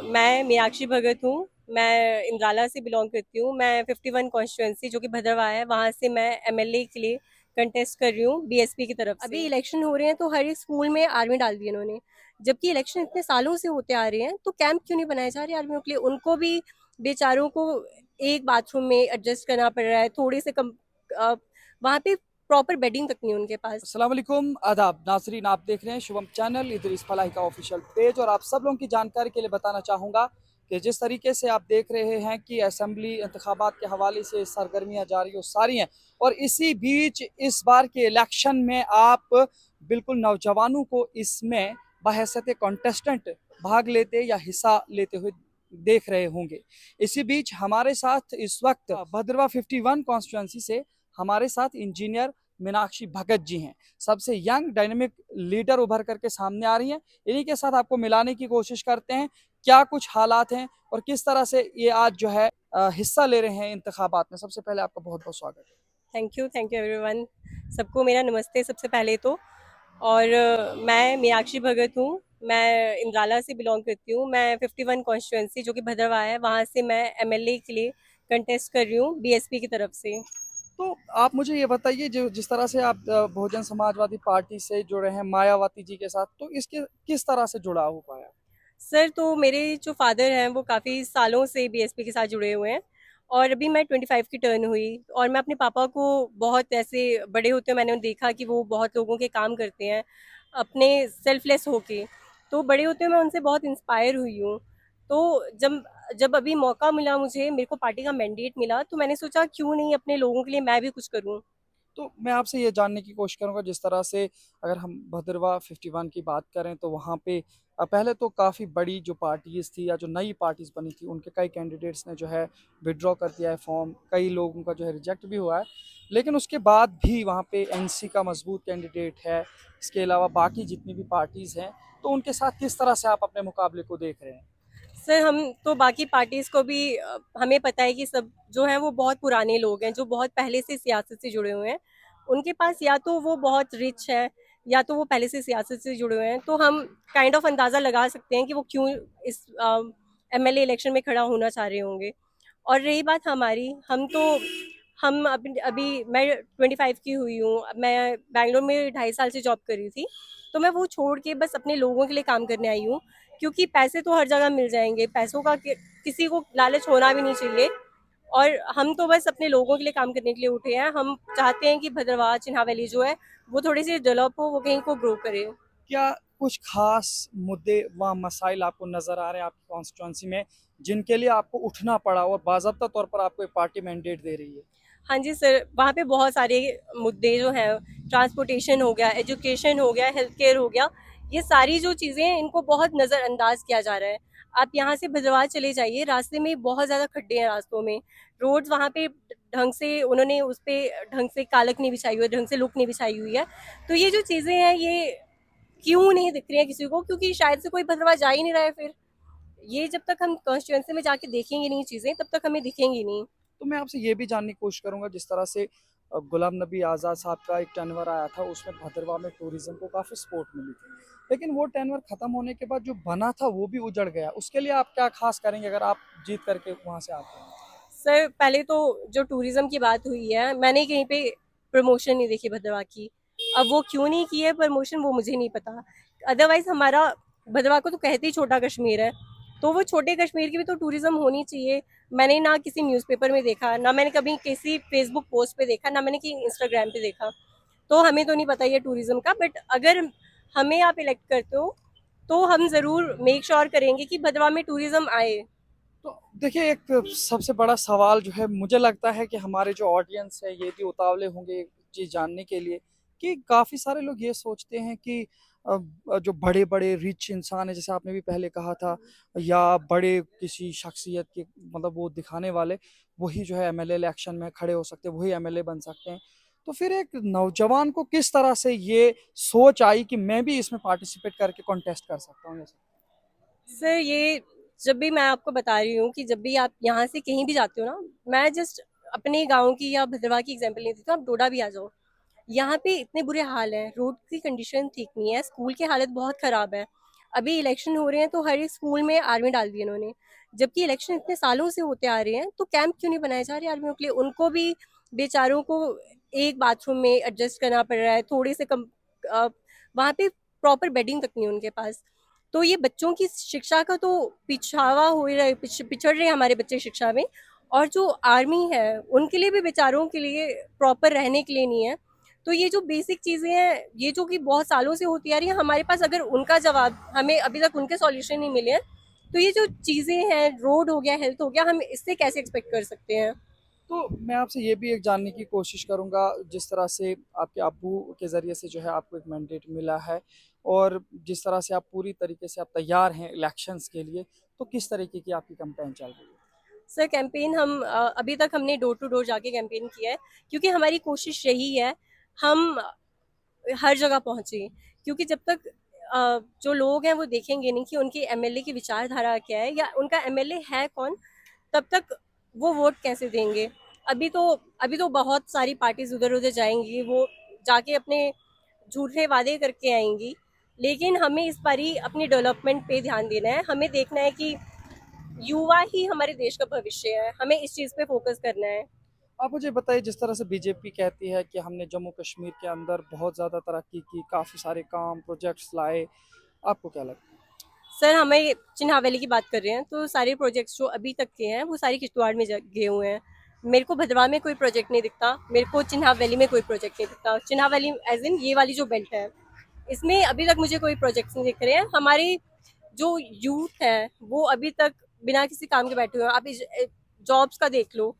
मैं मीनाक्षी भगत हूँ। मैं इंद्राला से बिलोंग करती हूँ। मैं 51 कॉन्स्टिट्यूंसी जो कि भद्रवाह है, वहाँ से मैं एमएलए के लिए कंटेस्ट कर रही हूँ बीएसपी की तरफ से। अभी इलेक्शन हो रहे हैं तो हर एक स्कूल में आर्मी डाल दी इन्होंने, जबकि इलेक्शन इतने सालों से होते आ रहे हैं, तो कैंप क्यों नहीं बनाए जा रहे आर्मियों के लिए? उनको भी बेचारों को एक बाथरूम में एडजस्ट करना पड़ रहा है, थोड़े से कम वहाँ पे प्रॉपर बेडिंग तक नहीं है उनके पास। अस्सलाम वालेकुम, आदाब नाजरीन। आप देख रहे हैं शुभम चैनल, इदरीस फलाही का ऑफिशियल पेज। और आप सब लोगों की जानकारी के लिए बताना चाहूँगा कि जिस तरीके से आप देख रहे हैं कि असेंबली इंतखाबात के हवाले से सरगर्मियाँ जारी और सारी हैं, और इसी बीच इस बार के इलेक्शन में आप बिल्कुल नौजवानों को इसमें बहैसियत कॉन्टेस्टेंट भाग लेते या हिस्सा लेते हुए देख रहे होंगे। इसी बीच हमारे साथ इस वक्त भद्रवा 51 कॉन्स्टिट्यूंसी से हमारे साथ इंजीनियर मीनाक्षी भगत जी हैं। सबसे यंग डायनेमिक लीडर उभर करके सामने आ रही हैं। इन्हीं के साथ आपको मिलाने की कोशिश करते हैं, क्या कुछ हालात हैं और किस तरह से ये आज जो है हिस्सा ले रहे हैं इंतखाबात में। सबसे पहले आपका बहुत बहुत स्वागत है। Thank you everyone. सबको मेरा नमस्ते सबसे पहले तो। और मैं मीनाक्षी भगत हूँ। मैं इंद्राला से बिलोंग करती हूँ। मैं 51 कॉन्स्टिट्यूंसी जो कि भद्रवाह है, वहाँ से मैं एमएलए के लिए कंटेस्ट कर रही हूँ बीएसपी की तरफ से। तो आप मुझे ये बताइए, जो जिस तरह से आप बहुजन समाजवादी पार्टी से जुड़े हैं मायावती जी के साथ, तो इसके किस तरह से जुड़ाव हो पाया? सर, तो मेरे जो फादर हैं वो काफ़ी सालों से बीएसपी के साथ जुड़े हुए हैं, और अभी मैं 25 की टर्न हुई, और मैं अपने पापा को बहुत ऐसे बड़े होते हुए मैंने देखा कि वो बहुत लोगों के काम करते हैं अपने सेल्फलेस होके। तो बड़े होते हुए मैं उनसे बहुत इंस्पायर हुई हूँ। तो जब जब अभी मौका मिला, मुझे मेरे को पार्टी का मैंडेट मिला, तो मैंने सोचा क्यों नहीं अपने लोगों के लिए मैं भी कुछ करूँ। तो मैं आपसे ये जानने की कोशिश करूंगा, जिस तरह से अगर हम भद्रवा 51 की बात करें तो वहाँ पे पहले तो काफ़ी बड़ी जो पार्टीज़ थी या जो नई पार्टीज़ बनी थी, उनके कई कैंडिडेट्स ने जो है विड्रॉ कर दिया है फॉर्म, कई लोगों का जो है रिजेक्ट भी हुआ है। लेकिन उसके बाद भी वहाँ पे एनसी का मजबूत कैंडिडेट है। इसके अलावा बाकी जितनी भी पार्टीज़ हैं, तो उनके साथ किस तरह से आप अपने मुकाबले को देख रहे हैं? सर, हम तो बाकी पार्टीज़ को भी हमें पता है कि सब जो हैं वो बहुत पुराने लोग हैं, जो बहुत पहले से सियासत से जुड़े हुए हैं। उनके पास या तो वो बहुत रिच है, या तो वो पहले से सियासत से जुड़े हुए हैं। तो हम काइंड ऑफ अंदाज़ा लगा सकते हैं कि वो क्यों इस एमएलए इलेक्शन में खड़ा होना चाह रहे होंगे। और रही बात हमारी, हम अभी अभी मैं 25 की हुई हूँ। मैं बैंगलोर में 2.5 साल से जॉब कर रही थी, तो मैं वो छोड़ के बस अपने लोगों के लिए काम करने आई हूँ, क्योंकि पैसे तो हर जगह मिल जाएंगे, पैसों का किसी को लालच होना भी नहीं चाहिए। और हम तो बस अपने लोगों के लिए काम करने के लिए उठे हैं। हम चाहते हैं कि भद्रवाह चिन्हा वैली जो है वो थोड़ी सी डेवलप हो, वो कहीं को ग्रो करे। क्या कुछ खास मुद्दे व मसाइल आपको नज़र आ रहे हैं आपकी कॉन्स्टिट्यूंसी में, जिनके लिए आपको उठना पड़ा और बाज़ाब्ता तौर पर आपको एक पार्टी मैंडेट दे रही है? हाँ जी सर, वहाँ पे बहुत सारे मुद्दे जो हैं, ट्रांसपोर्टेशन हो गया, एजुकेशन हो गया, हेल्थ केयर हो गया, ये सारी जो चीज़ें हैं इनको बहुत नज़रअंदाज किया जा रहा है। आप यहाँ से भद्रवाह चले जाइए, रास्ते में बहुत ज़्यादा खड्डे हैं रास्तों में। रोड्स वहाँ पे ढंग से उन्होंने उस पे ढंग से कालक नहीं बिछाई हुई है, ढंग से लुक नहीं बिछाई हुई है। तो ये जो चीज़ें हैं ये क्यों नहीं दिख रही हैं किसी को? क्योंकि शायद से कोई भद्रवाह जा ही नहीं रहा है फिर। ये जब तक हम कॉन्स्टिट्यूएंसी में जाके देखेंगे नहीं चीज़ें, तब तक हमें दिखेंगी नहीं। तो मैं आपसे ये भी जानने की कोशिश करूंगा, जिस तरह से गुलाम नबी आज़ाद साहब का एक टेनवर आया था, उसमें भद्रवाह में टूरिज्म को काफ़ी सपोर्ट मिली थी। लेकिन वो टेनवर ख़त्म होने के बाद जो बना था वो भी उजड़ गया। उसके लिए आप क्या खास करेंगे अगर आप जीत करके वहाँ से आते हैं? सर, पहले तो जो टूरिज्म की बात हुई है, मैंने कहीं पे प्रमोशन नहीं देखी भद्रवाह की। अब वो क्यों नहीं की है प्रमोशन, वो मुझे नहीं पता। अदरवाइज हमारा भद्रवाह को तो कहते ही छोटा कश्मीर है, तो वो छोटे कश्मीर की भी तो टूरिज्म होनी चाहिए। मैंने ना किसी न्यूज़पेपर में देखा, ना मैंने कभी किसी फेसबुक पोस्ट पे देखा, ना मैंने किसी इंस्टाग्राम पे देखा। तो हमें तो नहीं पता ये टूरिज्म का, बट अगर हमें आप इलेक्ट करते हो तो हम ज़रूर मेक श्योर करेंगे कि भद्रवाह में टूरिज्म आए। तो देखिए, एक सबसे बड़ा सवाल जो है, मुझे लगता है कि हमारे जो ऑडियंस है ये भी उतावले होंगे एक चीज़ जानने के लिए, कि काफ़ी सारे लोग ये सोचते हैं कि जो बड़े बड़े रिच इंसान है, जैसे आपने भी पहले कहा था, या बड़े किसी शख्सियत के मतलब वो दिखाने वाले, वही जो है एमएलए इलेक्शन में खड़े हो सकते हैं, वही एमएलए बन सकते हैं। तो फिर एक नौजवान को किस तरह से ये सोच आई कि मैं भी इसमें पार्टिसिपेट करके कॉन्टेस्ट कर सकता हूँ? सर, ये जब भी मैं आपको बता रही हूँ कि जब भी आप यहाँ से कहीं भी जाते हो ना, मैं जस्ट अपने गांव की या भद्रवाह की एग्जांपल नहीं देती हूँ, आप डोडा भी आ जाओ। यहाँ पे इतने बुरे हाल हैं, रोड की कंडीशन ठीक नहीं है, स्कूल की हालत बहुत ख़राब है। अभी इलेक्शन हो रहे हैं तो हर एक स्कूल में आर्मी डाल दी इन्होंने, जबकि इलेक्शन इतने सालों से होते आ रहे हैं, तो कैंप क्यों नहीं बनाए जा रहे आर्मियों के लिए? उनको भी बेचारों को एक बाथरूम में एडजस्ट करना पड़ रहा है, थोड़े से कम वहाँ पे प्रॉपर बेडिंग तक नहीं है उनके पास। तो ये बच्चों की शिक्षा का तो पिछावा हो रहा है, पिछड़ रहे हैं हमारे बच्चे शिक्षा में। और जो आर्मी है उनके लिए भी बेचारों के लिए प्रॉपर रहने के लिए नहीं है। तो ये जो बेसिक चीज़ें हैं, ये जो कि बहुत सालों से होती आ रही है, हमारे पास अगर उनका जवाब, हमें अभी तक उनके सॉल्यूशन नहीं मिले हैं, तो ये जो चीज़ें हैं, रोड हो गया, हेल्थ हो गया, हम इससे कैसे एक्सपेक्ट कर सकते हैं? तो मैं आपसे ये भी एक जानने की कोशिश करूंगा, जिस तरह से आपके अब्बू के ज़रिए से जो है आपको एक मैंडेट मिला है और जिस तरह से आप पूरी तरीके से आप तैयार हैं इलेक्शंस के लिए, तो किस तरीके की आपकी कैंपेन चल रही है? सर कैंपेन हम अभी तक हमने डोर टू डोर जाके कैंपेन किया है, क्योंकि हमारी कोशिश यही है हम हर जगह पहुंचे। क्योंकि जब तक जो लोग हैं वो देखेंगे नहीं कि उनकी एमएलए की विचारधारा क्या है या उनका एमएलए है कौन, तब तक वो वोट कैसे देंगे? अभी तो अभी तो बहुत सारी पार्टीज उधर उधर जाएंगी, वो जाके अपने झूठे वादे करके आएंगी। लेकिन हमें इस बारी अपनी डेवलपमेंट पे ध्यान देना है, हमें देखना है कि युवा ही हमारे देश का भविष्य है, हमें इस चीज़ पे फोकस करना है। आप मुझे बताइए, जिस तरह से बीजेपी कहती है कि हमने जम्मू कश्मीर के अंदर बहुत ज़्यादा तरक्की की, काफ़ी सारे काम प्रोजेक्ट्स लाए, आपको क्या लगता है? सर हमें चिन्हा वैली की बात कर रहे हैं, तो सारे प्रोजेक्ट्स जो अभी तक के हैं वो सारे किश्तवाड़ में गए हुए हैं। मेरे को भद्रवाह में कोई प्रोजेक्ट नहीं दिखता, मेरे को चिन्हा वैली में कोई प्रोजेक्ट नहीं दिखता। चिन्हा वैली एज इन ये वाली जो बेल्ट है, इसमें अभी तक मुझे कोई प्रोजेक्ट्स नहीं दिख रहे हैं। हमारे जो यूथ है वो अभी तक बिना किसी काम के बैठे हुए हैं। आप जॉब्स का देख लो,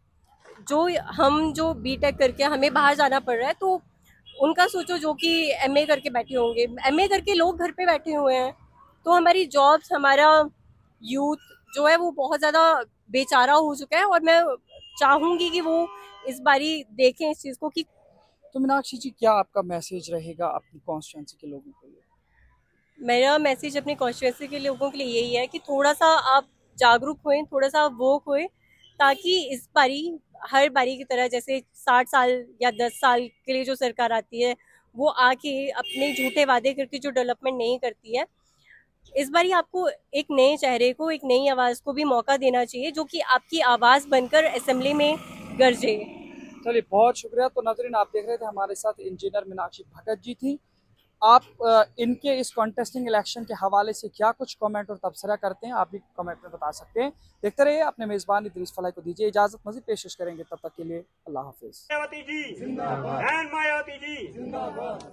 जो हम जो बीटेक करके हमें बाहर जाना पड़ रहा है, तो उनका सोचो जो कि एमए करके बैठे होंगे, एमए करके लोग घर पे बैठे हुए हैं। तो हमारी जॉब्स, हमारा यूथ जो है वो बहुत ज़्यादा बेचारा हो चुका है, और मैं चाहूँगी कि वो इस बारी देखें इस चीज़ को कि तो मीनाक्षी जी, क्या आपका मैसेज रहेगा अपनी कॉन्स्टिट्यूंसी के लोगों के लिए? मेरा मैसेज अपने कॉन्स्टिट्यूंसी के लोगों के लिए यही है कि थोड़ा सा आप जागरूक हुए, थोड़ा सा वोक हुए, ताकि इस बारी हर बारी की तरह जैसे 60 साल या 10 साल के लिए जो सरकार आती है वो आके अपने झूठे वादे करके जो डेवलपमेंट नहीं करती है, इस बारी आपको एक नए चेहरे को, एक नई आवाज़ को भी मौका देना चाहिए, जो कि आपकी आवाज़ बनकर असेंबली में गरजे। चलिए, बहुत शुक्रिया। तो नाज़रीन, आप देख रहे थे हमारे साथ इंजीनियर मीनाक्षी भगत जी थी। आप इनके इस कॉन्टेस्टिंग इलेक्शन के हवाले से क्या कुछ कमेंट और तबसरा करते हैं, आप भी कमेंट में बता सकते हैं। देखते रहिए, अपने मेज़बान इदरीस फलाई को दीजिए इजाज़त, मज़ीद पेशकश करेंगे, तब तक के लिए अल्लाह हाफिज़। मायावती जी जिंदाबाद, मायावती जी जिंदाबाद।